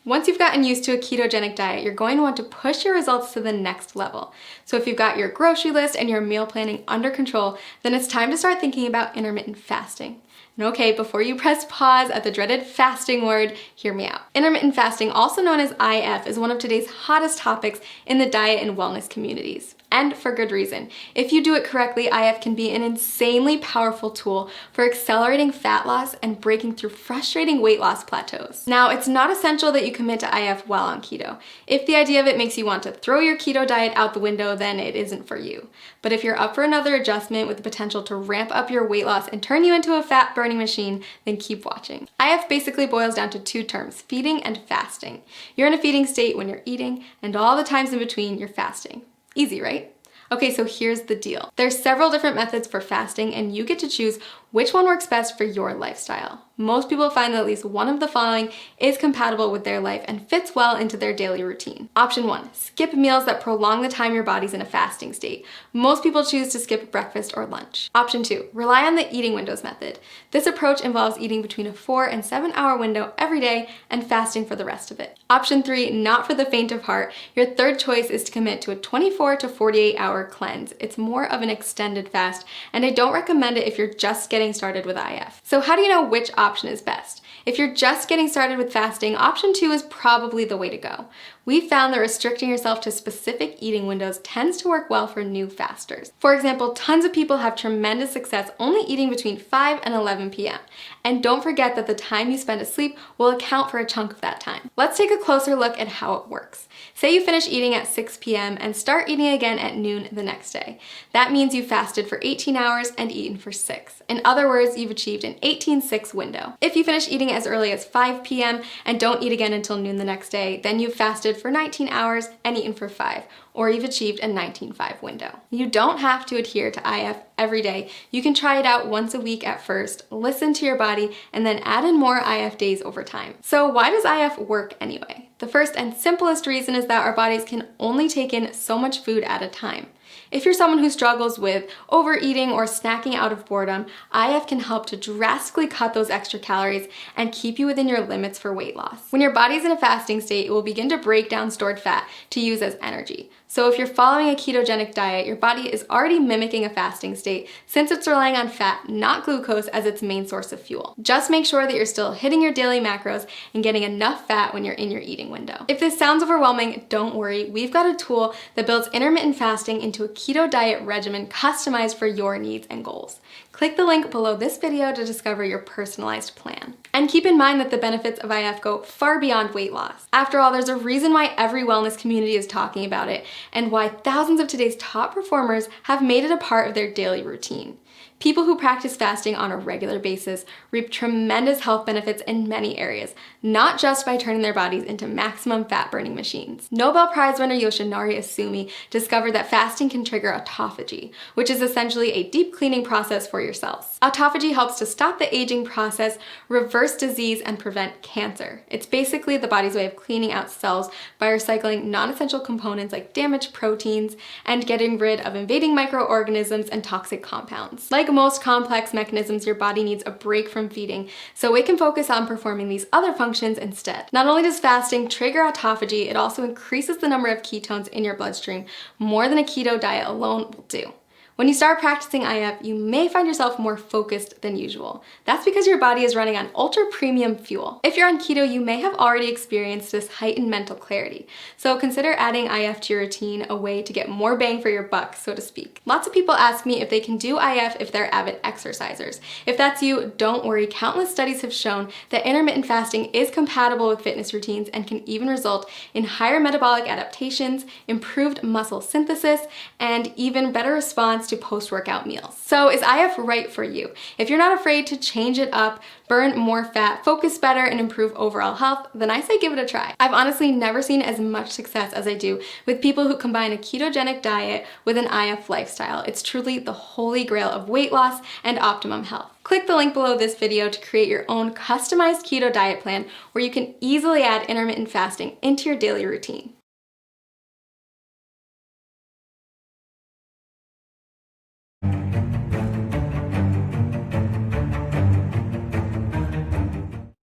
Once you've gotten used to a ketogenic diet, you're going to want to push your results to the next level. So if you've got your grocery list and your meal planning under control, then it's time to start thinking about intermittent fasting. And okay, before you press pause at the dreaded fasting word, hear me out. Intermittent fasting, also known as IF, is one of today's hottest topics in the diet and wellness communities. And for good reason. If you do it correctly, IF can be an insanely powerful tool for accelerating fat loss and breaking through frustrating weight loss plateaus. Now, it's not essential that you commit to IF while on keto. If the idea of it makes you want to throw your keto diet out the window, then it isn't for you. But if you're up for another adjustment with the potential to ramp up your weight loss and turn you into a fat burning machine, then keep watching. IF basically boils down to two terms, feeding and fasting. You're in a feeding state when you're eating, and all the times in between you're fasting. Easy, right? Okay, so here's the deal. There's several different methods for fasting, and you get to choose which one works best for your lifestyle. Most people find that at least one of the following is compatible with their life and fits well into their daily routine. Option 1, skip meals that prolong the time your body's in a fasting state. Most people choose to skip breakfast or lunch. Option 2, rely on the eating windows method. This approach involves eating between a 4 and 7 hour window every day and fasting for the rest of it. Option 3, not for the faint of heart. Your third choice is to commit to a 24 to 48 hour cleanse. It's more of an extended fast, and I don't recommend it if you're just getting started with IF. So how do you know which option is best? If you're just getting started with fasting, option 2 is probably the way to go. We found that restricting yourself to specific eating windows tends to work well for new fasters. For example, tons of people have tremendous success only eating between 5 and 11 p.m. And don't forget that the time you spend asleep will account for a chunk of that time. Let's take a closer look at how it works. Say you finish eating at 6 p.m. and start eating again at noon the next day. That means you fasted for 18 hours and eaten for 6. In other words, you've achieved an 18-6 window. If you finish eating as early as 5 p.m. and don't eat again until noon the next day, then you've fasted for 19 hours and eaten for 5, or you've achieved a 19-5 window. You don't have to adhere to IF every day. You can try it out once a week at first, listen to your body, and then add in more IF days over time. So why does IF work anyway? The first and simplest reason is that our bodies can only take in so much food at a time. If you're someone who struggles with overeating or snacking out of boredom, IF can help to drastically cut those extra calories and keep you within your limits for weight loss. When your body's in a fasting state, it will begin to break down stored fat to use as energy. So if you're following a ketogenic diet, your body is already mimicking a fasting state since it's relying on fat, not glucose, as its main source of fuel. Just make sure that you're still hitting your daily macros and getting enough fat when you're in your eating window. If this sounds overwhelming, don't worry. We've got a tool that builds intermittent fasting into a keto diet regimen customized for your needs and goals. Click the link below this video to discover your personalized plan. And keep in mind that the benefits of IF go far beyond weight loss. After all, there's a reason why every wellness community is talking about it, and why thousands of today's top performers have made it a part of their daily routine. People who practice fasting on a regular basis reap tremendous health benefits in many areas, not just by turning their bodies into maximum fat-burning machines. Nobel Prize winner Yoshinari Asumi discovered that fasting can trigger autophagy, which is essentially a deep cleaning process for your cells. Autophagy helps to stop the aging process, reverse disease, and prevent cancer. It's basically the body's way of cleaning out cells by recycling non-essential components like damaged proteins and getting rid of invading microorganisms and toxic compounds. Like most complex mechanisms, your body needs a break from feeding, so it can focus on performing these other functions instead. Not only does fasting trigger autophagy, it also increases the number of ketones in your bloodstream more than a keto diet alone will do. When you start practicing IF, you may find yourself more focused than usual. That's because your body is running on ultra premium fuel. If you're on keto, you may have already experienced this heightened mental clarity. So consider adding IF to your routine, a way to get more bang for your buck, so to speak. Lots of people ask me if they can do IF if they're avid exercisers. If that's you, don't worry. Countless studies have shown that intermittent fasting is compatible with fitness routines and can even result in higher metabolic adaptations, improved muscle synthesis, and even better response to post-workout meals. So is IF right for you? If you're not afraid to change it up, burn more fat, focus better, and improve overall health, then I say give it a try. I've honestly never seen as much success as I do with people who combine a ketogenic diet with an IF lifestyle. It's truly the holy grail of weight loss and optimum health. Click the link below this video to create your own customized keto diet plan where you can easily add intermittent fasting into your daily routine.